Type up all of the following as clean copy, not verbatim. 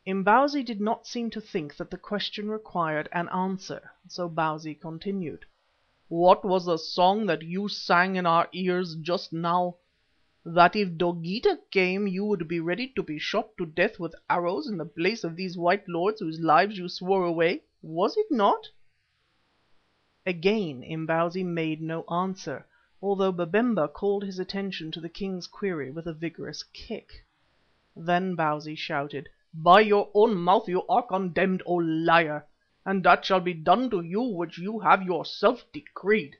Imbozwi did not seem to think that the question required an answer, so Bausi continued. "What was the song that you sang in our ears just now? That if Dogeetah came you would be ready to be shot to death with arrows in the place of these white lords whose lives you swore away, was it not?" Again Imbozwi made no answer, although Babemba called his attention to the king's query with a vigorous kick. Then Bausi shouted, "By your own mouth you are condemned, O liar, and that shall be done to you which you have yourself decreed,"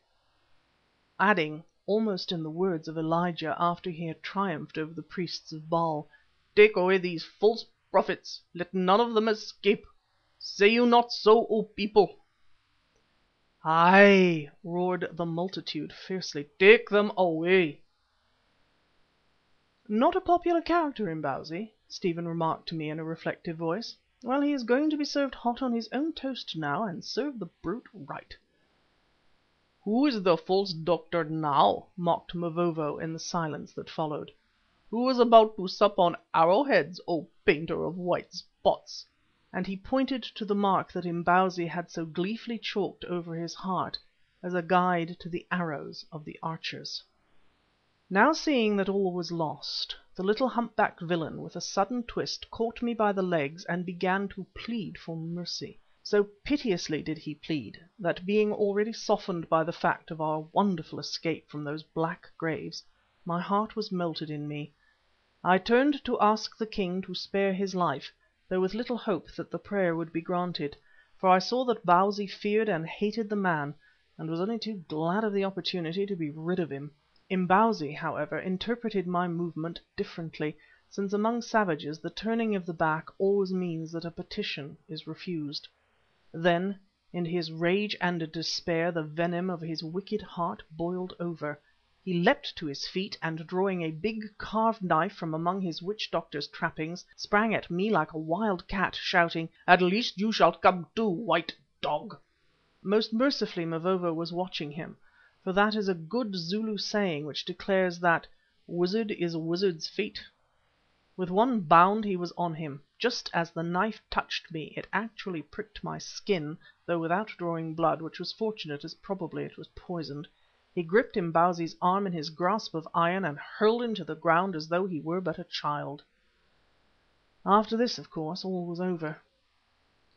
adding, almost in the words of Elijah after he had triumphed over the priests of Baal, "Take away these false prophets, let none of them escape. Say you not so, O people?" "Aye," roared the multitude fiercely, "take them away." "Not a popular character, Imbozwi," Stephen remarked to me in a reflective voice. "Well, he is going to be served hot on his own toast now, and serve the brute right." "Who is the false doctor now?" mocked Mavovo in the silence that followed. "Who is about to sup on arrowheads, O painter of white spots?" And he pointed to the mark that Imbozwi had so gleefully chalked over his heart as a guide to the arrows of the archers. Now seeing that all was lost, the little humpbacked villain with a sudden twist caught me by the legs and began to plead for mercy. So piteously did he plead, that being already softened by the fact of our wonderful escape from those black graves, my heart was melted in me. I turned to ask the king to spare his life, though with little hope that the prayer would be granted, for I saw that Bausi feared and hated the man, and was only too glad of the opportunity to be rid of him. Imbozwi, however, interpreted my movement differently, since among savages the turning of the back always means that a petition is refused. Then, in his rage and despair, the venom of his wicked heart boiled over. He leapt to his feet, and drawing a big carved knife from among his witch doctor's trappings, sprang at me like a wild cat, shouting, "At least you shall come too, white dog." Most mercifully Mavovo was watching him, for that is a good Zulu saying which declares that "wizard is wizard's fate." With one bound he was on him. Just as the knife touched me it actually pricked my skin, though without drawing blood, which was fortunate as probably it was poisoned. He gripped Imbozwi's arm in his grasp of iron and hurled him to the ground as though he were but a child. After this, of course, all was over.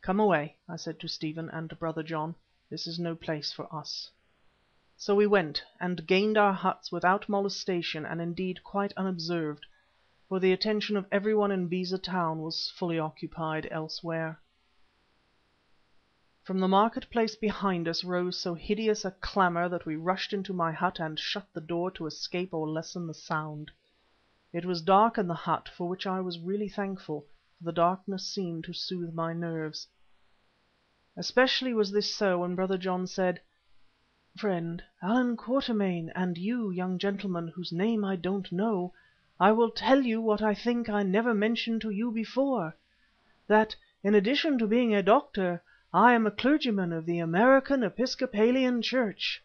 "Come away," I said to Stephen and to Brother John. "This is no place for us." So we went, and gained our huts without molestation and indeed quite unobserved, for the attention of everyone in Beza Town was fully occupied elsewhere. From the market-place behind us rose so hideous a clamour that we rushed into my hut and shut the door to escape or lessen the sound. It was dark in the hut, for which I was really thankful, for the darkness seemed to soothe my nerves. Especially was this so when Brother John said, "Friend, Allan Quatermain, and you, young gentleman, whose name I don't know, I will tell you what I think I never mentioned to you before, that in addition to being a doctor, I am a clergyman of the American Episcopalian Church.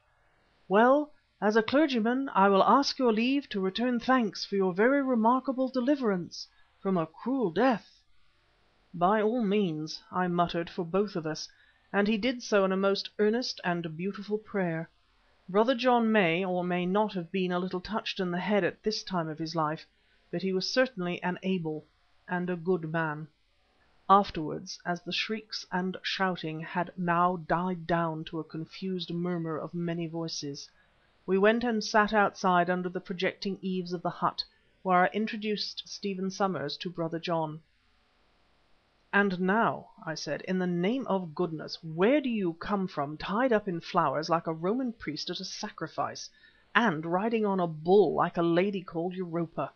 Well, as a clergyman I will ask your leave to return thanks for your very remarkable deliverance from a cruel death." "By all means," I muttered for both of us, and he did so in a most earnest and beautiful prayer. Brother John may or may not have been a little touched in the head at this time of his life, but he was certainly an able and a good man. Afterwards, as the shrieks and shouting had now died down to a confused murmur of many voices, we went and sat outside under the projecting eaves of the hut, where I introduced Stephen Somers to Brother John. "And now," I said, "in the name of goodness, where do you come from tied up in flowers like a Roman priest at a sacrifice, and riding on a bull like a lady called Europa?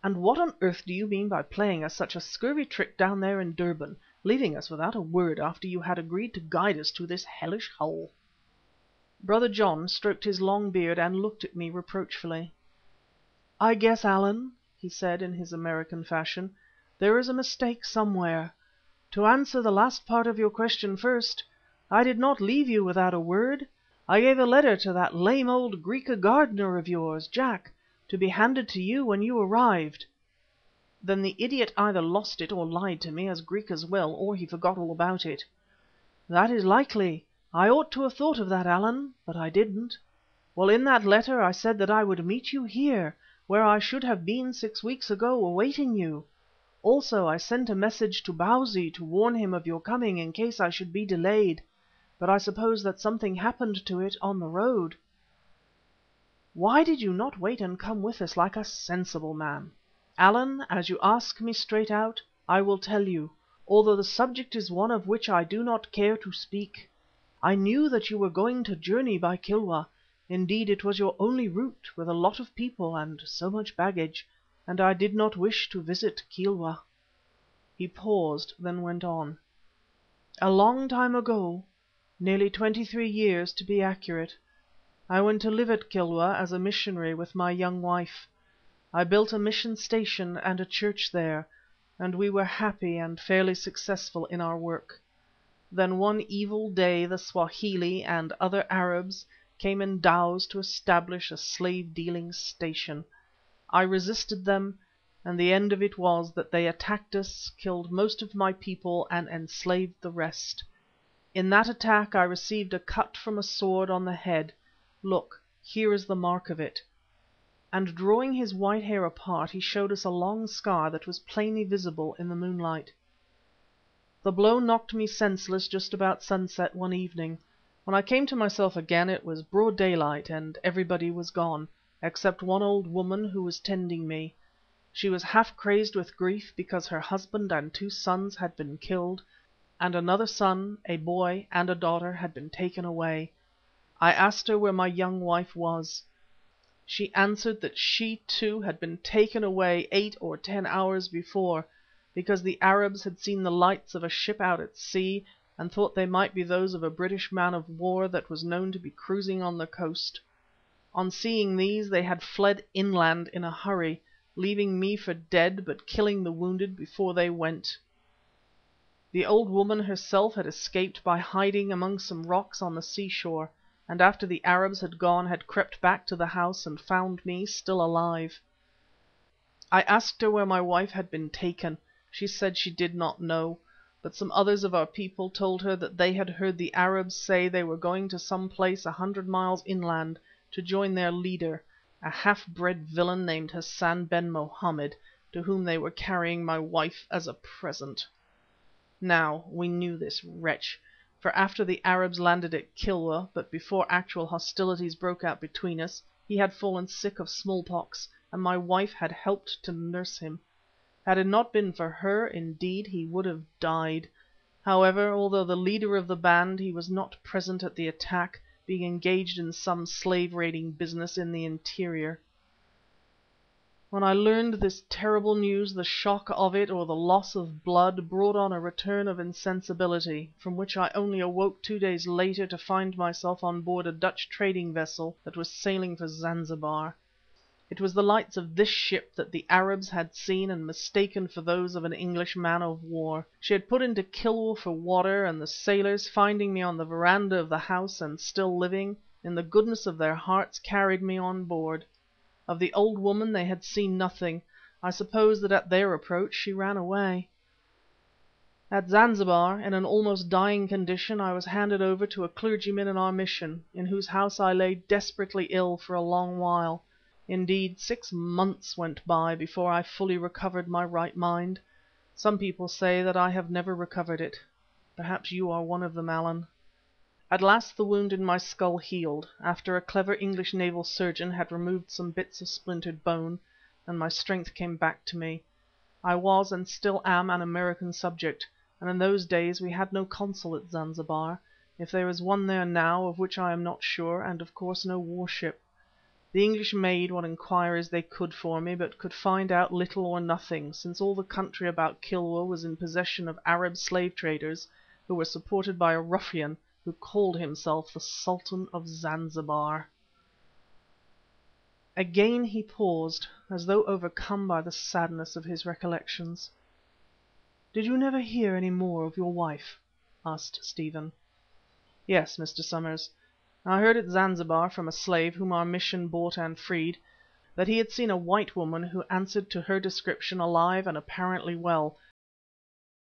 And what on earth do you mean by playing us such a scurvy trick down there in Durban, leaving us without a word after you had agreed to guide us to this hellish hole?" Brother John stroked his long beard and looked at me reproachfully. "I guess, Allan," he said in his American fashion, "there is a mistake somewhere. To answer the last part of your question first, I did not leave you without a word. I gave a letter to that lame old Griqua gardener of yours, Jack, to be handed to you when you arrived." Then the idiot either lost it or lied to me, as Griquas will, or he forgot all about it." "That is likely. I ought to have thought of that, Allan, but I didn't. Well, in that letter I said that I would meet you here, where I should have been 6 weeks ago, awaiting you. Also I sent a message to Bausi to warn him of your coming in case I should be delayed, but I suppose that something happened to it on the road. Why did you not wait and come with us like a sensible man? Allan, as you ask me straight out, I will tell you, although the subject is one of which I do not care to speak. I knew that you were going to journey by Kilwa. Indeed, it was your only route, with a lot of people and so much baggage, and I did not wish to visit Kilwa." He paused, then went on. "A long time ago, nearly 23 years to be accurate, I went to live at Kilwa as a missionary with my young wife. I built a mission station and a church there, and we were happy and fairly successful in our work. Then one evil day the Swahili and other Arabs came in dhows to establish a slave-dealing station. I resisted them, and the end of it was that they attacked us, killed most of my people and enslaved the rest. In that attack I received a cut from a sword on the head. Look, here is the mark of it." And drawing his white hair apart, he showed us a long scar that was plainly visible in the moonlight. "The blow knocked me senseless just about sunset one evening. When I came to myself again it was broad daylight, and everybody was gone, except one old woman who was tending me. She was half crazed with grief because her husband and 2 sons had been killed, and another son, a boy, and a daughter had been taken away. I asked her where my young wife was. She answered that she too had been taken away 8 or 10 hours before, because the Arabs had seen the lights of a ship out at sea and thought they might be those of a British man of war that was known to be cruising on the coast. On seeing these they had fled inland in a hurry, leaving me for dead but killing the wounded before they went. The old woman herself had escaped by hiding among some rocks on the seashore, and after the Arabs had gone had crept back to the house and found me still alive. I asked her where my wife had been taken. She said she did not know, but some others of our people told her that they had heard the Arabs say they were going to some place 100 miles inland to join their leader, a half-bred villain named Hassan ben Mohammed, to whom they were carrying my wife as a present. Now we knew this wretch, for after the Arabs landed at Kilwa, but before actual hostilities broke out between us, he had fallen sick of smallpox, and my wife had helped to nurse him. Had it not been for her, indeed, he would have died. However, although the leader of the band, he was not present at the attack, being engaged in some slave-raiding business in the interior. When I learned this terrible news, the shock of it, or the loss of blood, brought on a return of insensibility, from which I only awoke 2 days later to find myself on board a Dutch trading vessel that was sailing for Zanzibar. It was the lights of this ship that the Arabs had seen and mistaken for those of an English man of war. She had put into Kilwa for water, and the sailors, finding me on the verandah of the house and still living, in the goodness of their hearts carried me on board. Of the old woman they had seen nothing. I suppose that at their approach she ran away. At Zanzibar, in an almost dying condition, I was handed over to a clergyman in our mission, in whose house I lay desperately ill for a long while. Indeed, 6 months went by before I fully recovered my right mind. Some people say that I have never recovered it. Perhaps you are one of them, Allan. At last the wound in my skull healed, after a clever English naval surgeon had removed some bits of splintered bone, and my strength came back to me. I was and still am an American subject, and in those days we had no consul at Zanzibar, if there is one there now, of which I am not sure, and of course no warship. The English made what inquiries they could for me, but could find out little or nothing, since all the country about Kilwa was in possession of Arab slave traders, who were supported by a ruffian who called himself the Sultan of Zanzibar. Again he paused, as though overcome by the sadness of his recollections. "Did you never hear any more of your wife?" asked Stephen. "Yes, Mr. Somers. I heard at Zanzibar from a slave whom our mission bought and freed, that he had seen a white woman who answered to her description alive and apparently well.